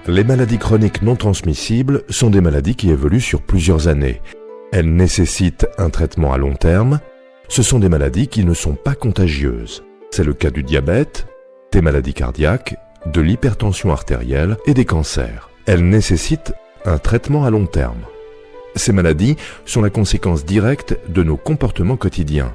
Les maladies chroniques non transmissibles sont des maladies qui évoluent sur plusieurs années. Elles nécessitent un traitement à long terme. Ce sont des maladies qui ne sont pas contagieuses. C'est le cas du diabète, des maladies cardiaques, de l'hypertension artérielle et des cancers. Elles nécessitent un traitement à long terme. Ces maladies sont la conséquence directe de nos comportements quotidiens.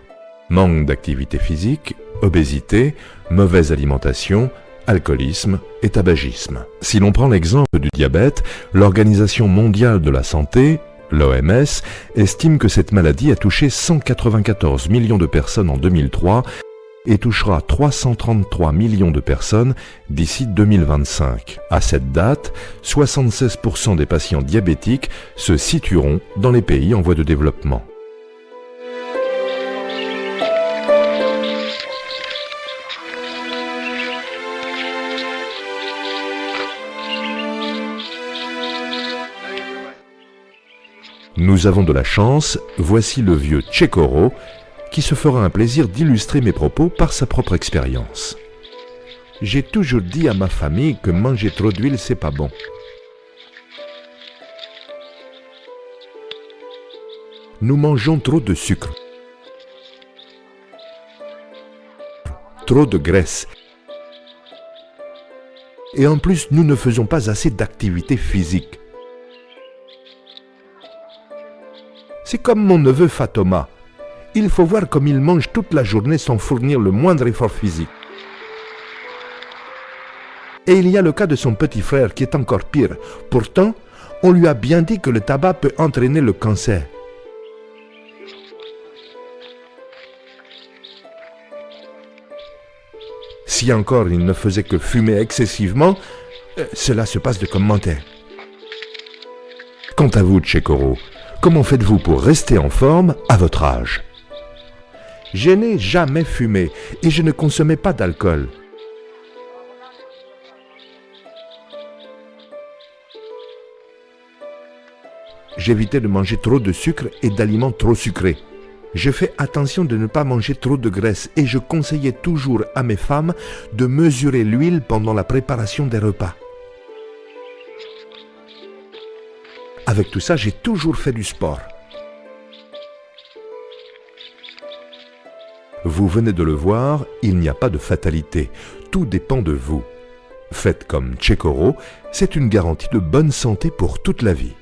Manque d'activité physique, obésité, mauvaise alimentation, alcoolisme et tabagisme. Si l'on prend l'exemple du diabète, l'Organisation mondiale de la santé, l'OMS, estime que cette maladie a touché 194 millions de personnes en 2003 et touchera 333 millions de personnes d'ici 2025. À cette date, 76% des patients diabétiques se situeront dans les pays en voie de développement. Nous avons de la chance, voici le vieux Tchekoro qui se fera un plaisir d'illustrer mes propos par sa propre expérience. J'ai toujours dit à ma famille que manger trop d'huile, c'est pas bon. Nous mangeons trop de sucre, trop de graisse. Et en plus, nous ne faisons pas assez d'activité physique. C'est comme mon neveu Fatoma. Il faut voir comme il mange toute la journée sans fournir le moindre effort physique. Et il y a le cas de son petit frère qui est encore pire. Pourtant, on lui a bien dit que le tabac peut entraîner le cancer. Si encore il ne faisait que fumer excessivement, cela se passe de commentaires. Quant à vous, Tchekoro, comment faites-vous pour rester en forme à votre âge? Je n'ai jamais fumé et je ne consommais pas d'alcool. J'évitais de manger trop de sucre et d'aliments trop sucrés. Je fais attention de ne pas manger trop de graisse et je conseillais toujours à mes femmes de mesurer l'huile pendant la préparation des repas. Avec tout ça, j'ai toujours fait du sport. Vous venez de le voir, il n'y a pas de fatalité. Tout dépend de vous. Faites comme Tchekoro, c'est une garantie de bonne santé pour toute la vie.